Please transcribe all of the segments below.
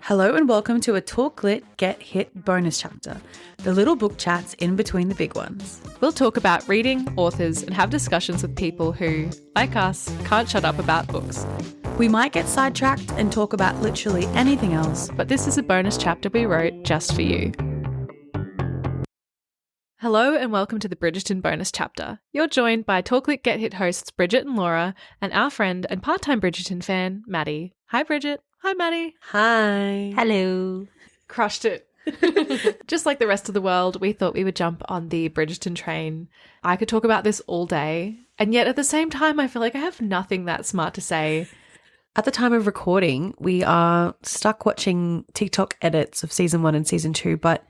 Hello and welcome to a Talk Lit Get Hit bonus chapter, the little book chats in between the big ones. We'll talk about reading, authors, and have discussions with people who, like us, can't shut up about books. We might get sidetracked and talk about literally anything else, But this is a bonus chapter we wrote just for you. Hello and welcome to the Bridgerton bonus chapter. You're joined by Talk Lit Get Hit hosts Bridget and Laura and our friend and part-time Bridgerton fan, Maddie. Hi, Bridget. Hi, Maddie. Hi. Hello. Crushed it. Just like the rest of the world, we thought we would jump on the Bridgerton train. I could talk about this all day, and yet at the same time, I feel like I have nothing that smart to say. At the time of recording, we are stuck watching TikTok edits of season 1 and season 2, but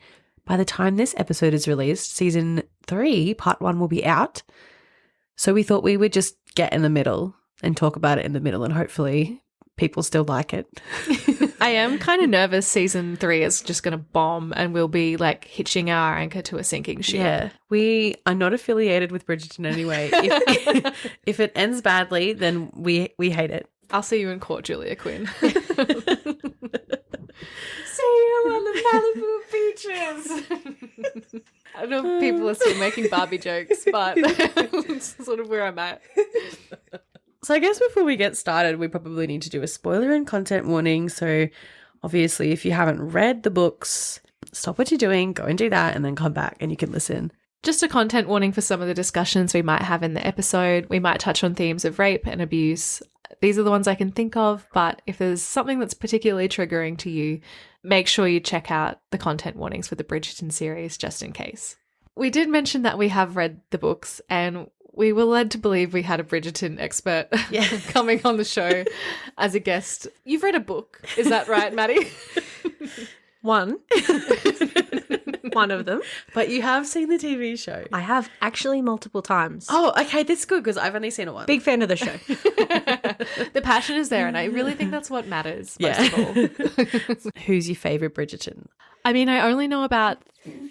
by the time this episode is released, season 3, part 1 will be out. So we thought we would just get in the middle and talk about it in the middle, and hopefully people still like it. I am kind of nervous season 3 is just going to bomb and we'll be like hitching our anchor to a sinking ship. Yeah, we are not affiliated with Bridgerton anyway. If it ends badly, then we hate it. I'll see you in court, Julia Quinn. See you on the Malibu beaches. I don't know if people are still making Barbie jokes, but it's sort of where I'm at. So I guess before we get started, we probably need to do a spoiler and content warning. So obviously, if you haven't read the books, stop what you're doing, go and do that, and then come back and you can listen. Just a content warning for some of the discussions we might have in the episode. We might touch on themes of rape and abuse. These are the ones I can think of, but if there's something that's particularly triggering to you, make sure you check out the content warnings for the Bridgerton series just in case. We did mention that we have read the books, and we were led to believe we had a Bridgerton expert coming on the show as a guest. You've read a book, is that right, Maddie? One of them. But you have seen the TV show. I have actually multiple times. Oh, okay, that's good because I've only seen it once. Big fan of the show. The passion is there, and I really think that's what matters most of all. Who's your favourite Bridgerton? I mean, I only know about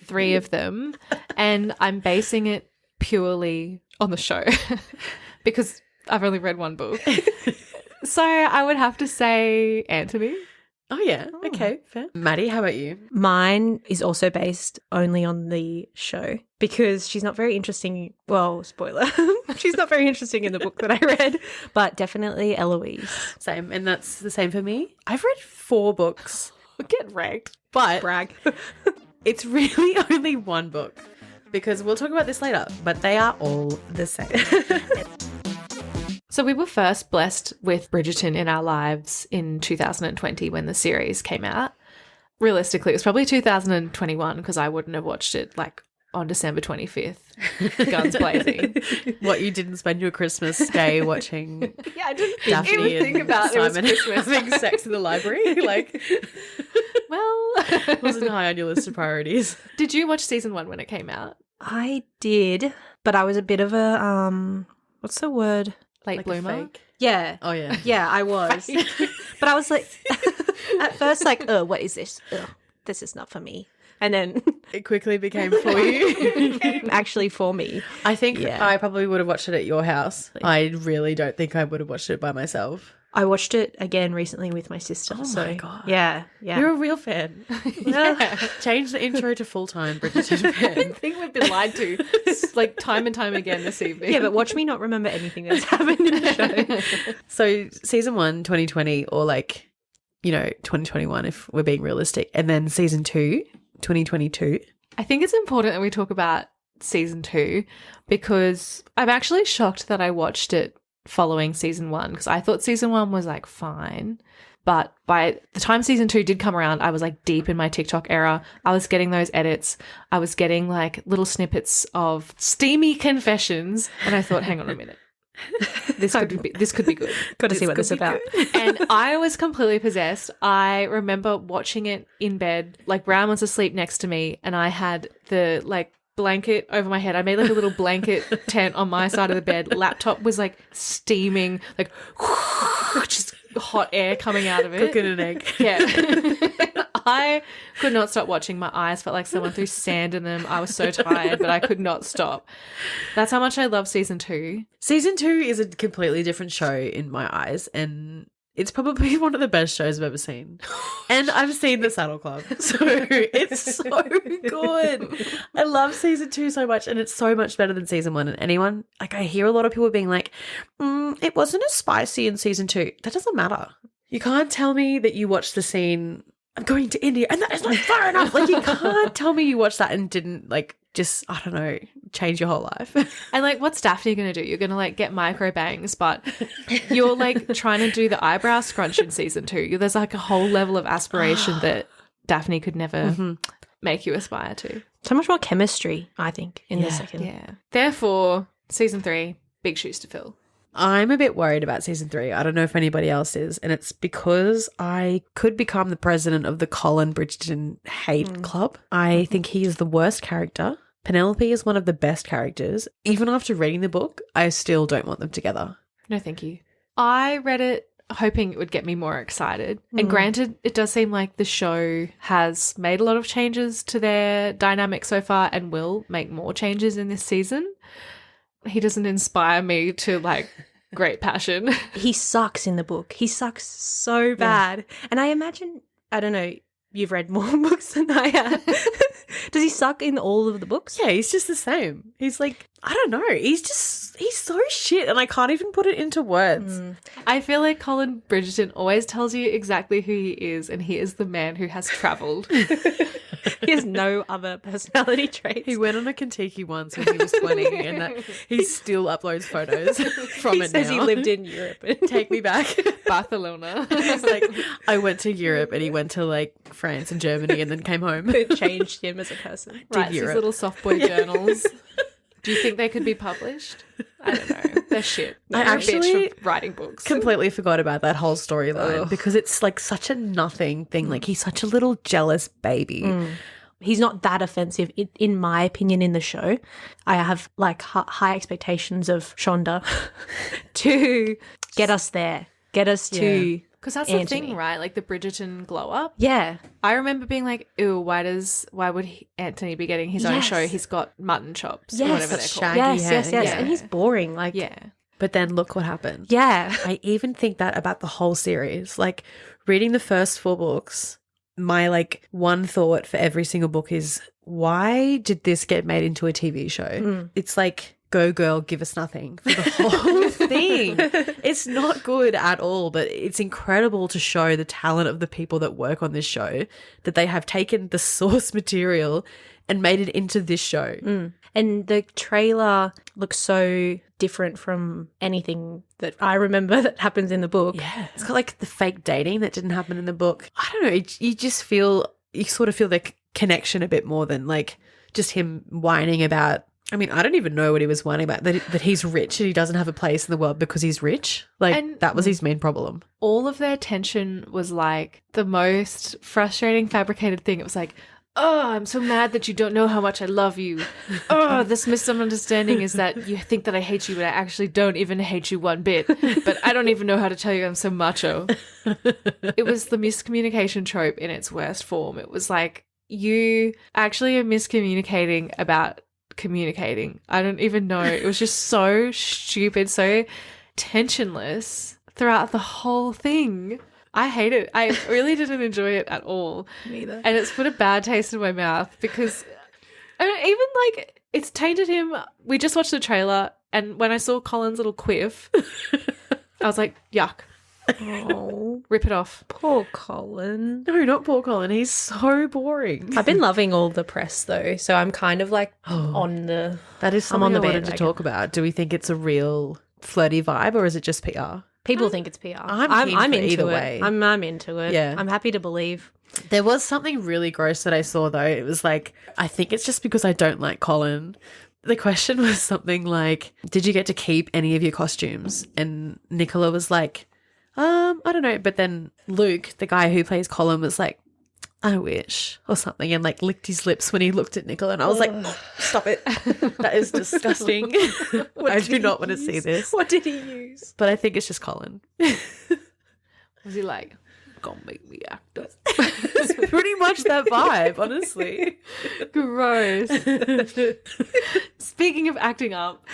3 of them, and I'm basing it purely on the show because I've only read one book. So I would have to say Anthony. Oh, yeah. Okay, fair. Maddie, how about you? Mine is also based only on the show because she's not very interesting. Well, spoiler. She's not very interesting in the book that I read, but definitely Eloise. Same. And that's the same for me. I've read 4 books. Get wrecked. But Brag. it's really only one book because we'll talk about this later, but they are all the same. So we were first blessed with Bridgerton in our lives in 2020 when the series came out. Realistically, it was probably 2021 because I wouldn't have watched it like on December 25th, guns blazing. What, you didn't spend your Christmas day watching Yeah, I didn't Daphne even think about Simon it was Christmas. having sex in the library? Like, Well, it wasn't high on your list of priorities. did you watch season 1 when it came out? I did, but I was a bit of a, what's the word? Late Like bloomer? a fake. Yeah. Oh, yeah. Yeah, I was. But I was like, at first, like, oh, what is this? Ugh, this is not for me. And then It quickly became for you. actually for me. I think Yeah. I probably would have watched it at your house. I really don't think I would have watched it by myself. I watched it again recently with my sister. Oh so, my God. Yeah. You're a real fan. Change the intro to full-time Bridgerton I fan. think we've been lied to like time and time again this evening. Yeah, but watch me not remember anything that's happened in the show. So season 1, 2020, or like, 2021 if we're being realistic. And then season 2, 2022. I think it's important that we talk about season 2 because I'm actually shocked that I watched it following season 1 because I thought season 1 was like fine. But by the time season 2 did come around, I was like deep in my TikTok era. I was getting those edits. I was getting like little snippets of steamy confessions. And I thought, hang on a minute. This could be good. Got to see what this is about. And I was completely possessed. I remember watching it in bed. Like Brown was asleep next to me and I had the like blanket over my head. I made like a little blanket tent on my side of the bed. Laptop was like steaming, like just hot air coming out of it. Cooking an egg. Yeah. I could not stop watching. My eyes felt like someone threw sand in them. I was so tired, but I could not stop. That's how much I love season 2. Season 2 is a completely different show in my eyes, and It's probably one of the best shows I've ever seen. And I've seen The Saddle Club. So it's so good. I love season 2 so much, and it's so much better than season 1. And anyone, like, I hear a lot of people being like, it wasn't as spicy in season 2. That doesn't matter. You can't tell me that you watched the scene, I'm going to India, and that is not far enough. Like, you can't tell me you watched that and didn't, like, just, I don't know, change your whole life. And, like, what's Daphne going to do? You're going to, like, get micro bangs, but you're, like, trying to do the eyebrow scrunch in season 2. There's, like, a whole level of aspiration that Daphne could never make you aspire to. So much more chemistry, I think, in the second. Yeah. Therefore, season 3, big shoes to fill. I'm a bit worried about season 3. I don't know if anybody else is. And it's because I could become the president of the Colin Bridgerton hate club. I think he is the worst character. Penelope is one of the best characters. Even after reading the book, I still don't want them together. No, thank you. I read it hoping it would get me more excited. And granted, it does seem like the show has made a lot of changes to their dynamic so far and will make more changes in this season. He doesn't inspire me to, like, great passion. He sucks in the book. He sucks so bad. And I imagine, I don't know, you've read more books than I have. Does he suck in all of the books? Yeah, he's just the same. He's like, I don't know. He's so shit, and I can't even put it into words. I feel like Colin Bridgerton always tells you exactly who he is, and he is the man who has travelled. He has no other personality traits. He went on a Kentucky once when he was 20, and that he still uploads photos from it now. He says he lived in Europe. Take me back. Barcelona. He's like, I went to Europe, and he went to, like, France and Germany and then came home. It changed him as a person. Writes these little soft boy journals. Do you think they could be published? I don't know. They're shit. I They're a actually bitch for writing books. completely forgot about that whole storyline because it's like such a nothing thing. Like, he's such a little jealous baby. He's not that offensive, in my opinion, in the show. I have, like, high expectations of Shonda to get us there, get us to Because that's Anthony. the thing, right? Like the Bridgerton glow up. Yeah. I remember being like, ew, why would Anthony be getting his own Yes. show? He's got mutton chops or Yes. whatever they're That's called. shaggy Yes. hair. And he's boring. Like, Yeah. But then look what happened. yeah. I even think that about the whole series. Like, reading the first 4 books, my, like, one thought for every single book is, why did this get made into a TV show? It's like, go girl, give us nothing for the whole thing. It's not good at all, but it's incredible to show the talent of the people that work on this show, that they have taken the source material and made it into this show. And the trailer looks so different from anything that I remember that happens in the book. Yeah. It's got, like, the fake dating that didn't happen in the book. I don't know. You sort of feel the connection a bit more than, like, just him whining about. I mean, I don't even know what he was whining about, that he's rich and he doesn't have a place in the world because he's rich. Like, And- that was his main problem. All of their tension was like the most frustrating, fabricated thing. It was like, oh, I'm so mad that you don't know how much I love you. Oh, this misunderstanding is that you think that I hate you, but I actually don't even hate you one bit. But I don't even know how to tell you I'm so macho. It was the miscommunication trope in its worst form. It was like, you actually are miscommunicating about communicating. I don't even know. It was just so stupid, so tensionless throughout the whole thing. I hate it. I really didn't enjoy it at all. Neither. And it's put a bad taste in my mouth because I mean, even like it's tainted him. We just watched the trailer and when I saw Colin's little quiff, I was like, yuck. Oh, Rip it off. poor Colin. No, not poor Colin. He's so boring. I've been loving all the press though, so I'm kind of like on the. That is I'm something on the I wanted to bandwagon. talk about. Do we think it's a real flirty vibe or is it just PR? People think it's PR. I'm keen for into either it. way. I'm into it. Yeah. I'm happy to believe. There was something really gross that I saw though. It was like, I think it's just because I don't like Colin. The question was something like, did you get to keep any of your costumes? And Nicola was like, I don't know. But then Luke, the guy who plays Colin, was like, I wish, or something, and like licked his lips when he looked at Nicola. And I was like, stop it. That is disgusting. I do not want to see this. What did he use? But I think it's just Colin. Was he like, gonna make me act up? It's pretty much that vibe, honestly. Gross. Speaking of acting up,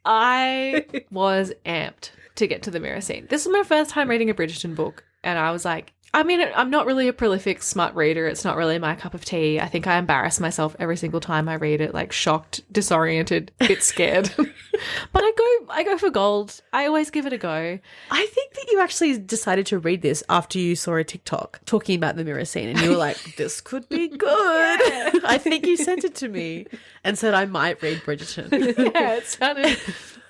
I was amped to get to the mirror scene. This is my first time reading a Bridgerton book, and I was like, I mean, I'm not really a prolific, smart reader. It's not really my cup of tea. I think I embarrass myself every single time I read it, like shocked, disoriented, a bit scared. But I go for gold. I always give it a go. I think that you actually decided to read this after you saw a TikTok talking about the mirror scene, and you were like, this could be good. Yeah. I think you sent it to me and said I might read Bridgerton. Yeah, it sounded...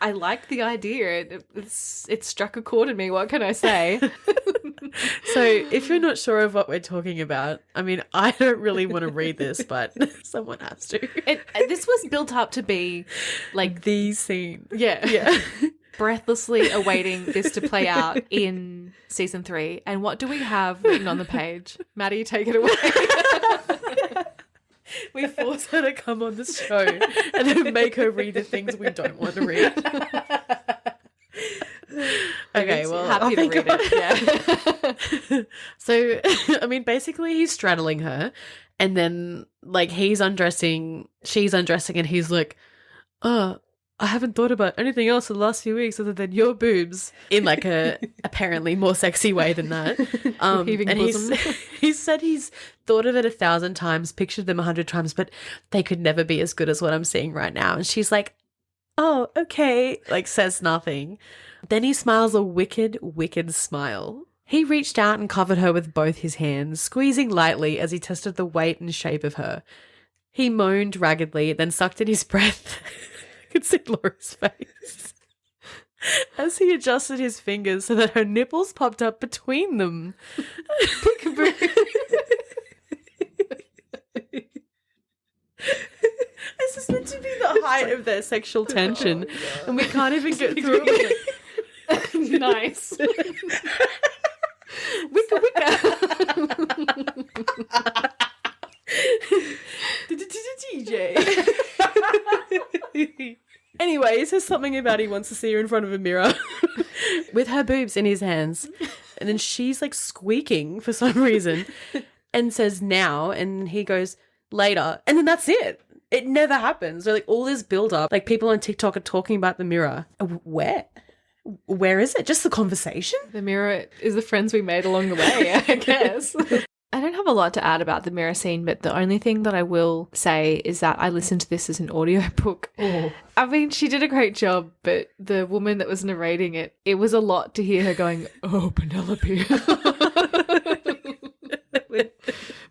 I liked the idea. It struck a chord in me. What can I say? So if you're not sure of what we're talking about, I mean, I don't really want to read this, but someone has to. This was built up to be like the scene. Yeah. Breathlessly awaiting this to play out in season 3. And what do we have written on the page? Maddie, take it away. We force her to come on the show and then make her read the things we don't want to read. Okay, well, happy to read it. Yeah. So, I mean, basically he's straddling her, and then like he's undressing, she's undressing, and he's like, oh, I haven't thought about anything else in the last few weeks other than your boobs, in like a apparently more sexy way than that. Heaving bosom. He said he's thought of it 1,000 times, pictured them 100 times, but they could never be as good as what I'm seeing right now. And she's like, oh, okay, like says nothing. Then he smiles a wicked, wicked smile. He reached out and covered her with both his hands, squeezing lightly as he tested the weight and shape of her. He moaned raggedly, then sucked in his breath. I could see Laura's face as he adjusted his fingers so that her nipples popped up between them. Peekaboo. This is meant to be the height of their sexual tension, and we can't even get through it. Nice. Wicka wicka. TJ. Anyway, he says something about he wants to see her in front of a mirror with her boobs in his hands. And then she's like squeaking for some reason and says now, and he goes later. And then that's it. It never happens. So like all this build up, like people on TikTok are talking about the mirror. Where is it? Just the conversation? The mirror is the friends we made along the way, I guess. I don't have a lot to add about the mirror scene, but the only thing that I will say is that I listened to this as an audiobook. Oh. I mean, she did a great job, but the woman that was narrating it, it was a lot to hear her going, oh, Penelope.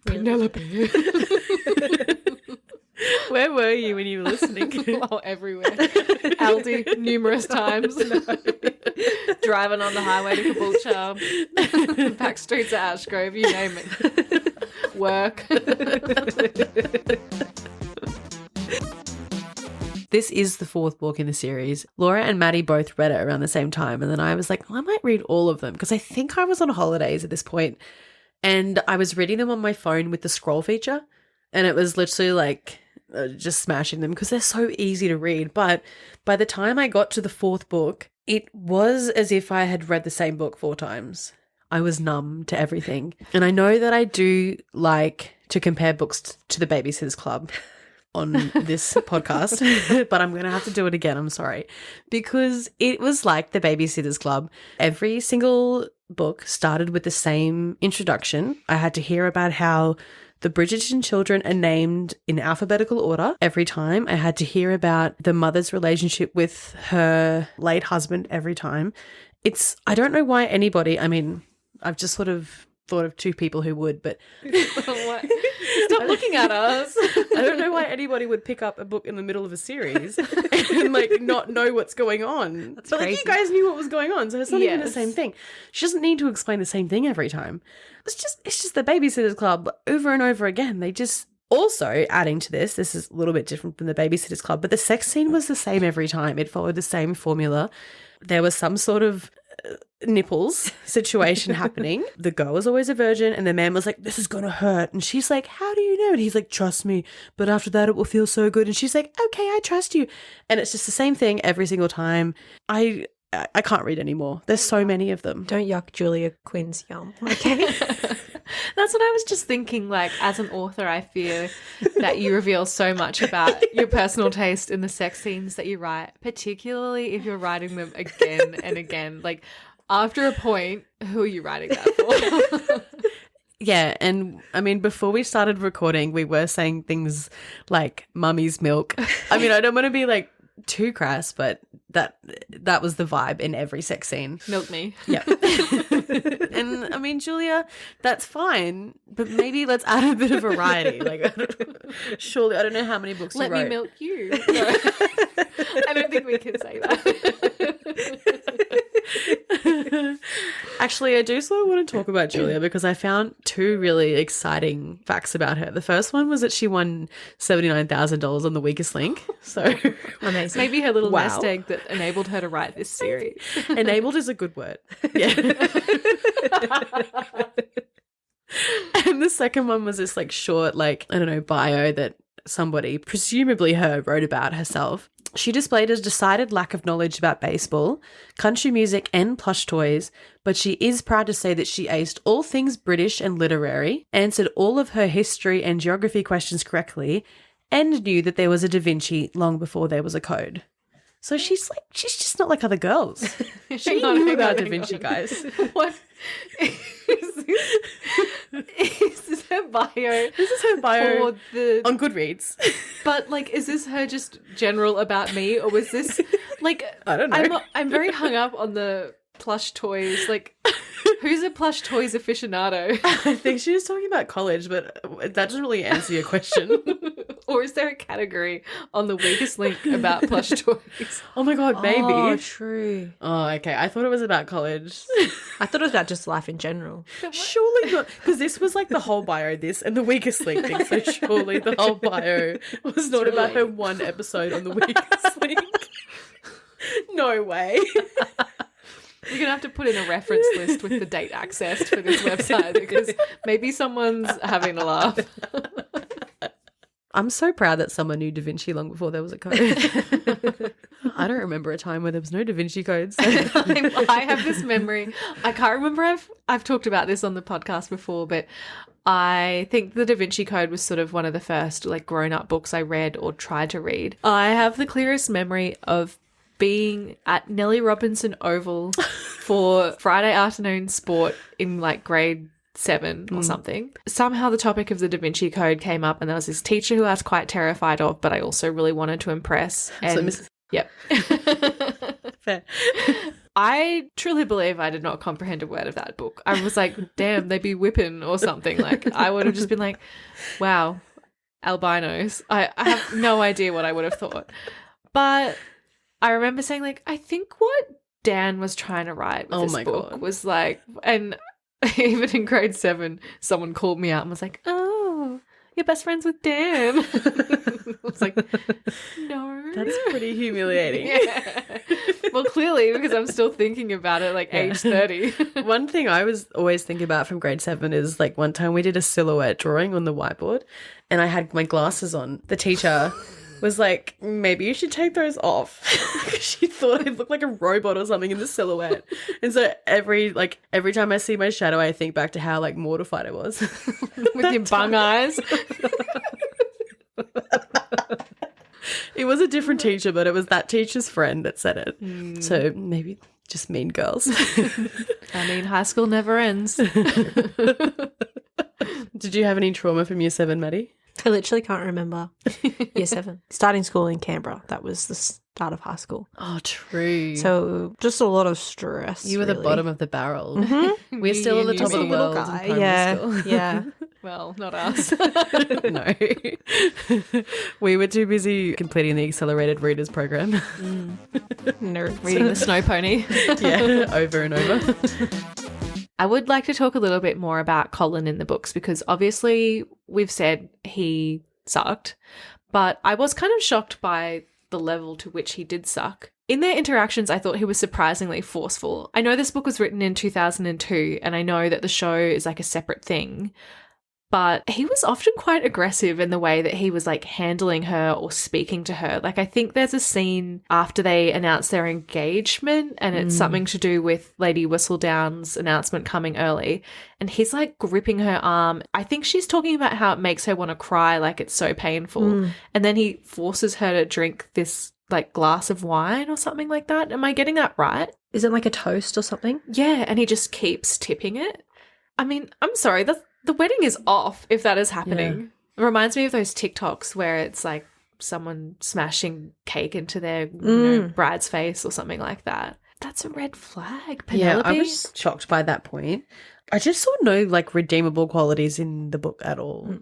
Penelope. Where were you when you were listening? Oh, everywhere. Aldi, numerous times. No. Driving on the highway to Caboolture. Back streets of Ashgrove, you name it. Work. This is the 4th book in the series. Laura and Maddie both read it around the same time, and then I was like, well, I might read all of them, because I think I was on holidays at this point, and I was reading them on my phone with the scroll feature, and it was literally like just smashing them because they're so easy to read. But by the time I got to the 4th book, it was as if I had read the same book 4 times. I was numb to everything. And I know that I do like to compare books to the Babysitter's Club on this podcast, but I'm going to have to do it again. I'm sorry. Because it was like the Babysitter's Club. Every single book started with the same introduction. I had to hear about how the Bridgerton children are named in alphabetical order every time. I had to hear about the mother's relationship with her late husband every time. I don't know why anybody, I mean, I've just sort of thought of 2 people who would, but stop looking at us. I don't know why anybody would pick up a book in the middle of a series and like not know what's going on. That's but crazy. like you guys knew what was going on, so it's not even the same thing. She doesn't need to explain the same thing every time. It's just the Babysitter's Club over and over again. They just also adding to this is a little bit different from the Babysitter's Club, but the sex scene was the same every time. It followed the same formula. There was some sort of nipples situation happening. The girl was always a virgin, and the man was like, this is gonna hurt, and she's like, how do you know? And he's like, trust me, but after that it will feel so good. And she's like, okay, I trust you. And it's just the same thing every single time. I can't read anymore. There's so many of them. Don't yuck Julia Quinn's yum, okay? That's what I was just thinking. Like, as an author, I fear that you reveal so much about your personal taste in the sex scenes that you write, particularly if you're writing them again and again. Like, after a point, who are you writing that for? Yeah, and I mean, before we started recording, we were saying things like mummy's milk. I mean, I don't want to be like too crass, but that was the vibe in every sex scene. Milk me. Yeah. And I mean, Julia, that's fine, but maybe let's add a bit of variety. Like, surely, I don't know how many books Let you wrote. me milk you. No. I don't think we can say that. Actually, I do sort of want to talk about Julia because I found two really exciting facts about her. The first one was that she won $79,000 on The Weakest Link. So Amazing. Maybe her little Wow. nest egg that enabled her to write this series. enabled is a good word. Yeah. And the second one was this like short, like, I don't know, bio that somebody, presumably her, wrote about herself. She displayed a decided lack of knowledge about baseball, country music and plush toys, but she is proud to say that she aced all things British and literary, answered all of her history and geography questions correctly, and knew that there was a Da Vinci long before there was a code. So she's just not like other girls. She knew about Da Vinci, guys. What is this? Is this her bio? This is her bio for the. on Goodreads. But like, is this her just general about me, or was this like? I don't know. I'm very hung up on the plush toys. Like, who's a plush toys aficionado? I think she was talking about college, but that doesn't really answer your question. Or is there a category on The Weakest Link about plush toys? Oh my god, maybe. Oh, true. Oh, okay. I thought it was about college. I thought it was about just life in general. Surely not, because this was like the whole bio, this and The Weakest Link thing. So surely the whole bio was not about her one episode on The Weakest Link. No way. We're going to have to put in a reference list with the date accessed for this website because maybe someone's having a laugh. I'm so proud that someone knew Da Vinci long before there was a code. I don't remember a time where there was no Da Vinci codes. I have this memory. I can't remember I've talked about this on the podcast before, but I think the Da Vinci Code was sort of one of the first like grown-up books I read or tried to read. I have the clearest memory of being at Nellie Robinson Oval for Friday afternoon sport in like grade 7 or something. Somehow the topic of the Da Vinci Code came up, and there was this teacher who I was quite terrified of, but I also really wanted to impress. And So yep. Fair. I truly believe I did not comprehend a word of that book. I was like, damn, they be whipping or something. Like, I would have just been like, wow, albinos. I have no idea what I would have thought. But I remember saying, like, I think what Dan was trying to write with this book was like, and even in grade 7, someone called me out and was like, oh, you're best friends with Dan. I was like, no. That's pretty humiliating. Yeah. Well, clearly, because I'm still thinking about it like age 30. One thing I was always thinking about from grade 7 is like one time we did a silhouette drawing on the whiteboard and I had my glasses on. The teacher was like, maybe you should take those off. She thought I looked like a robot or something in the silhouette. And so every time I see my shadow, I think back to how like mortified I was. With your bung eyes. It was a different teacher, but it was that teacher's friend that said it. So maybe just mean girls. I mean, high school never ends. Did you have any trauma from year 7, Maddie? I literally can't remember. Year 7. Starting school in Canberra. That was the start of high school. Oh, true. So just a lot of stress. You were the really. bottom of the barrel. Mm-hmm. We're still at the top of the Little world in guy. primary Yeah. school. Yeah. Well, not us. No. We were too busy completing the accelerated readers program. Nerds. Reading The Snow Pony. Yeah, over and over. I would like to talk a little bit more about Colin in the books because obviously we've said he sucked, but I was kind of shocked by the level to which he did suck. In their interactions, I thought he was surprisingly forceful. I know this book was written in 2002 and I know that the show is like a separate thing, but he was often quite aggressive in the way that he was like handling her or speaking to her. Like I think there's a scene after they announce their engagement and it's something to do with Lady Whistledown's announcement coming early, and he's like gripping her arm. I think she's talking about how it makes her want to cry, like it's so painful. And then he forces her to drink this like glass of wine or something like that. Am I getting that right? Is it like a toast or something? Yeah, and he just keeps tipping it. I mean, I'm sorry, the wedding is off if that is happening. It reminds me of those TikToks where it's like someone smashing cake into their bride's face or something like that. That's a red flag, Penelope. Yeah, I was shocked by that point. I just saw no like redeemable qualities in the book at all.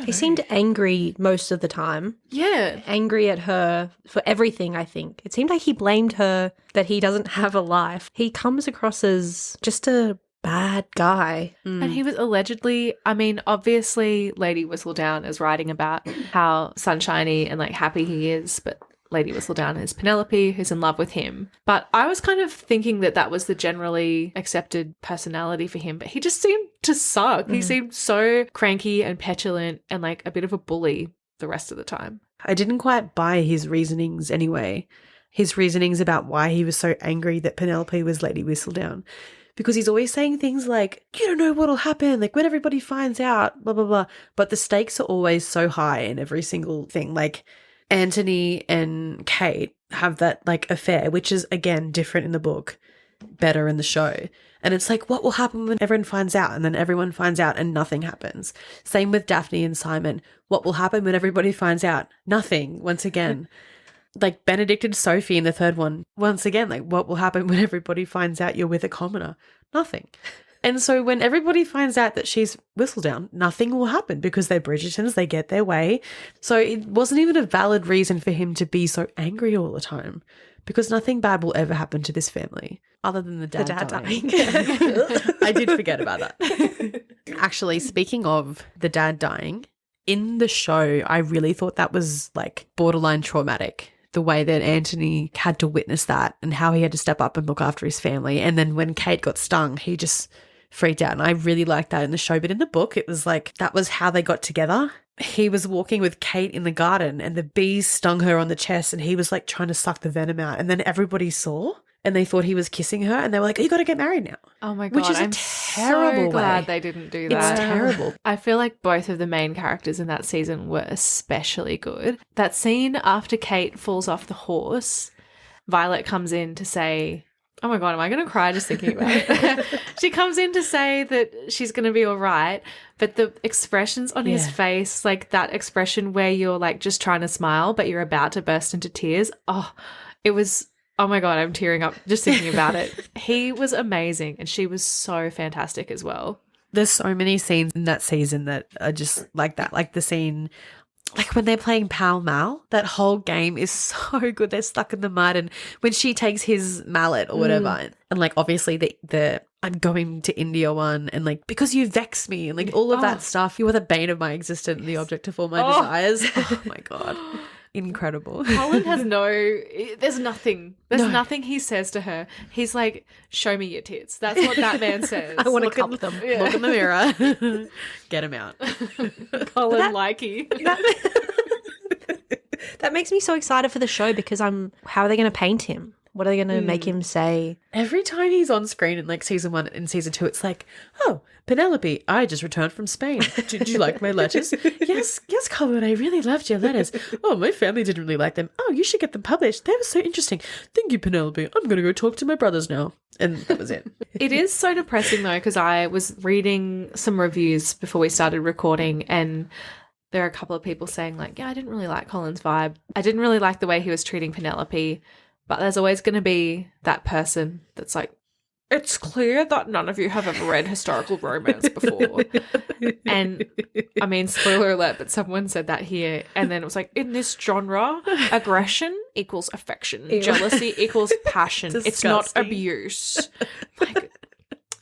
He seemed angry most of the time. Yeah. Angry at her for everything, I think. It seemed like he blamed her that he doesn't have a life. He comes across as just a bad guy. And he was allegedly, I mean, obviously Lady Whistledown is writing about how sunshiny and like happy he is, but Lady Whistledown is Penelope, who's in love with him. But I was kind of thinking that that was the generally accepted personality for him, but he just seemed to suck. He seemed so cranky and petulant and like a bit of a bully the rest of the time. I didn't quite buy his reasonings anyway. His reasonings about why he was so angry that Penelope was Lady Whistledown. Because he's always saying things like, you don't know what'll happen, like when everybody finds out, blah, blah, blah. But the stakes are always so high in every single thing. Like Anthony and Kate have that like affair, which is again different in the book, better in the show. And it's like, what will happen when everyone finds out? And then everyone finds out and nothing happens. Same with Daphne and Simon. What will happen when everybody finds out? Nothing, once again. Like Benedict and Sophie in the third one, once again, like what will happen when everybody finds out you're with a commoner? Nothing. And so when everybody finds out that she's Whistledown, nothing will happen because they're Bridgertons, they get their way. So it wasn't even a valid reason for him to be so angry all the time because nothing bad will ever happen to this family other than the dad dying. I did forget about that. Actually, speaking of the dad dying, in the show, I really thought that was like borderline traumatic. The way that Anthony had to witness that and how he had to step up and look after his family. And then when Kate got stung, he just freaked out. And I really liked that in the show. But in the book, it was like that was how they got together. He was walking with Kate in the garden and the bees stung her on the chest and he was like trying to suck the venom out. And then everybody saw and they thought he was kissing her and they were like, oh, you got to get married now. Oh my God. Which is I'm a terrible so glad way. they didn't do that. It's terrible. I feel like both of the main characters in that season were especially good. That scene after Kate falls off the horse, Violet comes in to say, oh my God, am I going to cry just thinking about it? She comes in to say that she's going to be all right, but the expressions on his face, like that expression where you're like just trying to smile, but you're about to burst into tears. Oh, it was... Oh my God, I'm tearing up just thinking about it. He was amazing and she was so fantastic as well. There's so many scenes in that season that are just like that. Like the scene, like when they're playing Pall Mall, that whole game is so good. They're stuck in the mud and when she takes his mallet or whatever and like obviously the I'm going to India one and like because you vex me and like all of that stuff. You are the bane of my existence and the object of all my desires. Oh my God. Incredible. Colin has there's nothing he says to her. He's like, show me your tits. That's what that man says. I want to cup them. Yeah. Look in the mirror. Get him out. Colin likey. That makes me so excited for the show because how are they going to paint him? What are they going to make him say? Every time he's on screen in like season 1 and season 2, it's like, oh, Penelope, I just returned from Spain. Did you like my letters? Yes, Colin, I really loved your letters. Oh, my family didn't really like them. Oh, you should get them published. They were so interesting. Thank you, Penelope. I'm going to go talk to my brothers now. And that was it. It is so depressing though because I was reading some reviews before we started recording and there are a couple of people saying like, yeah, I didn't really like Colin's vibe. I didn't really like the way he was treating Penelope. But there's always going to be that person that's like, it's clear that none of you have ever read historical romance before. And I mean, spoiler alert, but someone said that here. And then it was like, in this genre, aggression equals affection. Ew. Jealousy equals passion. It's not Disgusting. abuse. Like,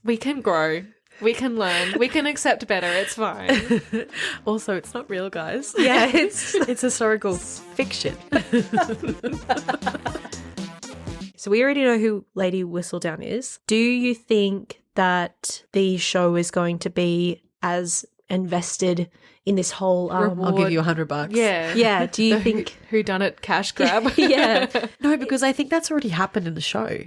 we can grow. We can learn. We can accept better. It's fine. Also, it's not real, guys. Yeah, it's historical fiction. So we already know who Lady Whistledown is. Do you think that the show is going to be as invested in this whole Reward. I'll give you $100. Yeah. Yeah, do you The think who done it cash grab? Yeah. No, because I think that's already happened in the show.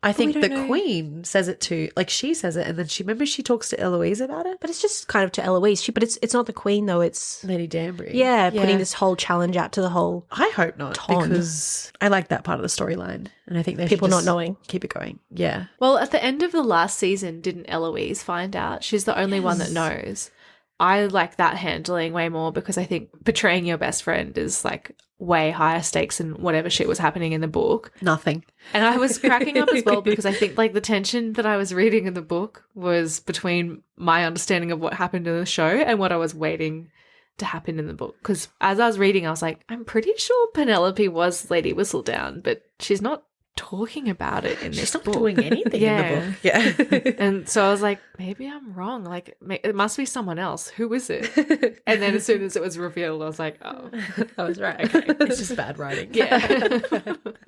I think we the don't know. Queen says it to, like, she says it, and then remember she talks to Eloise about it? But it's just kind of to Eloise. But it's not the Queen though. It's Lady Danbury. putting this whole challenge out to the whole I hope not, Ton. because I like that part of the storyline, and I think they people should not just knowing. keep it going. Yeah. Well, at the end of the last season, didn't Eloise find out? She's the only one that knows. I like that handling way more because I think betraying your best friend is like way higher stakes than whatever shit was happening in the book. Nothing. And I was cracking up as well because I think like the tension that I was reading in the book was between my understanding of what happened in the show and what I was waiting to happen in the book. Because as I was reading, I was like, I'm pretty sure Penelope was Lady Whistledown, but she's not talking about it in She's this not book. doing anything in the book. Yeah. And so I was like, maybe I'm wrong. Like, it must be someone else. Who is it? And then as soon as it was revealed, I was like, oh, I was right. okay. It's just bad writing. Yeah.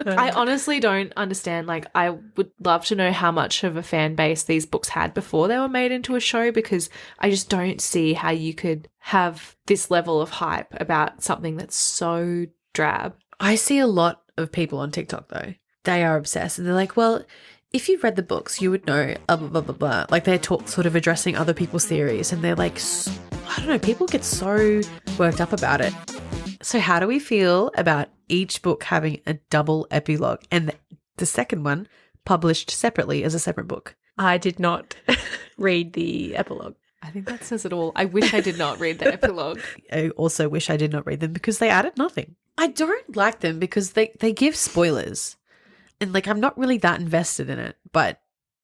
I honestly don't understand. Like, I would love to know how much of a fan base these books had before they were made into a show, because I just don't see how you could have this level of hype about something that's so drab. I see a lot of people on TikTok, though. They are obsessed, and they're like, well, if you read the books, you would know, blah, blah, blah, blah. Like, they're sort of addressing other people's theories, and they're like, I don't know, people get so worked up about it. So how do we feel about each book having a double epilogue, and the second one published separately as a separate book? I did not read the epilogue. I think that says it all. I wish I did not read the epilogue. I also wish I did not read them because they added nothing. I don't like them because they give spoilers. And, like, I'm not really that invested in it, but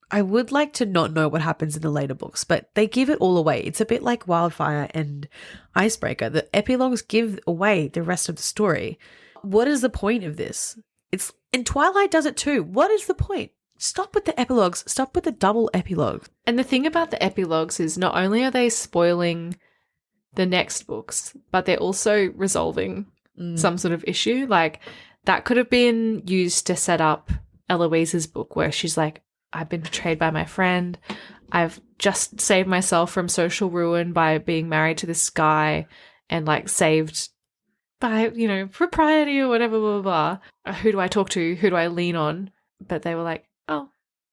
I would like to not know what happens in the later books, but they give it all away. It's a bit like Wildfire and Icebreaker. The epilogues give away the rest of the story. What is the point of this? And Twilight does it too. What is the point? Stop with the epilogues. Stop with the double epilogues. And the thing about the epilogues is not only are they spoiling the next books, but they're also resolving some sort of issue. Like, that could have been used to set up Eloise's book where she's like, I've been betrayed by my friend. I've just saved myself from social ruin by being married to this guy and like saved by, you know, propriety or whatever, blah, blah, blah. Who do I talk to? Who do I lean on? But they were like, oh,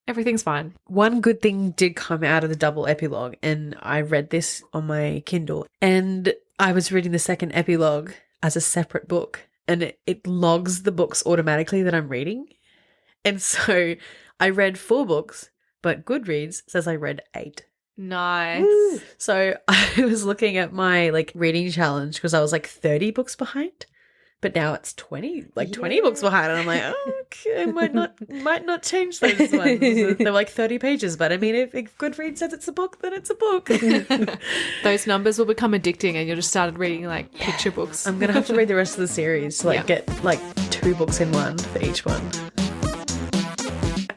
everything's fine. One good thing did come out of the double epilogue, and I read this on my Kindle, and I was reading the second epilogue as a separate book. And it logs the books automatically that I'm reading. And so I read 4 books, but Goodreads says I read 8. Nice. Woo. So I was looking at my like reading challenge because I was like 30 books behind. But now it's 20 books behind. And I'm like, oh, okay, I might not change those ones. They're like 30 pages. But I mean, if Goodreads says it's a book, then it's a book. Those numbers will become addicting and you'll just start reading like picture books. I'm going to have to read the rest of the series to get like 2 books in one for each one.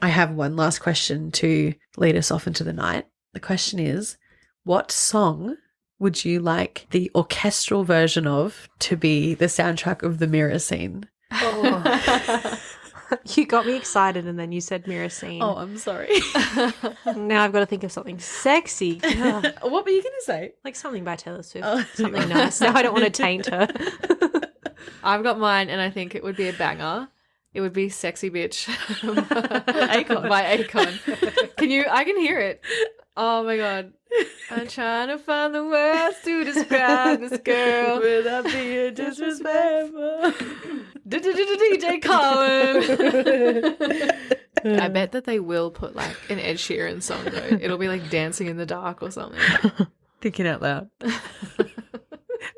I have one last question to lead us off into the night. The question is, what song would you like the orchestral version of to be the soundtrack of the mirror scene? Oh. You got me excited and then you said mirror scene. Oh, I'm sorry. Now I've got to think of something sexy. Ugh. What were you going to say? Like something by Taylor Swift. Oh. Something nice. Now I don't want to taint her. I've got mine and I think it would be a banger. It would be Sexy Bitch Akon. by Akon. I can hear it. Oh my God. I'm trying to find the words to describe this girl without being disrespectful. DJ Colin. I bet that they will put like an Ed Sheeran song though. It'll be like Dancing in the Dark or something. Thinking out loud.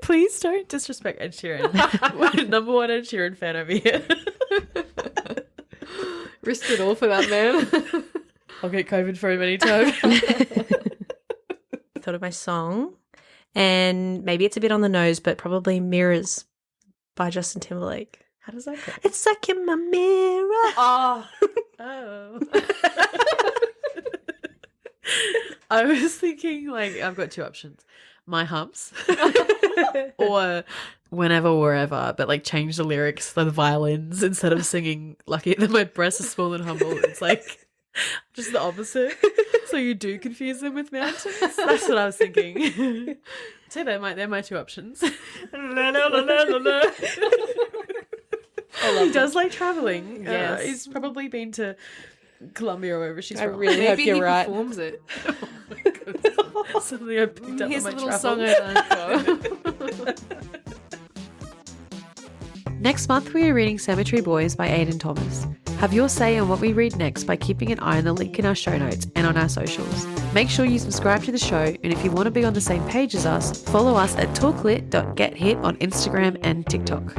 Please don't disrespect Ed Sheeran. We're number 1 Ed Sheeran fan over here. Risked it all for that man. I'll get COVID for him anytime. Thought of my song, and maybe it's a bit on the nose, but probably Mirrors by Justin Timberlake. How does that go? It's like in my mirror. Oh. I was thinking, like, I've got 2 options. My Humps or Whenever, Wherever, but like change the lyrics to the violins instead of singing Lucky that my breasts are small and humble. It's like just the opposite. So you do confuse them with mountains? That's what I was thinking. So they're my two options. He does like traveling. Yes. He's probably been to Colombia or wherever she's I from. really hope Maybe you're he right. performs it. Something I picked up Here's on a my little travels. song I learned for. Next month, we are reading Cemetery Boys by Aidan Thomas. Have your say on what we read next by keeping an eye on the link in our show notes and on our socials. Make sure you subscribe to the show, and if you want to be on the same page as us, follow us at talklit.gethit on Instagram and TikTok.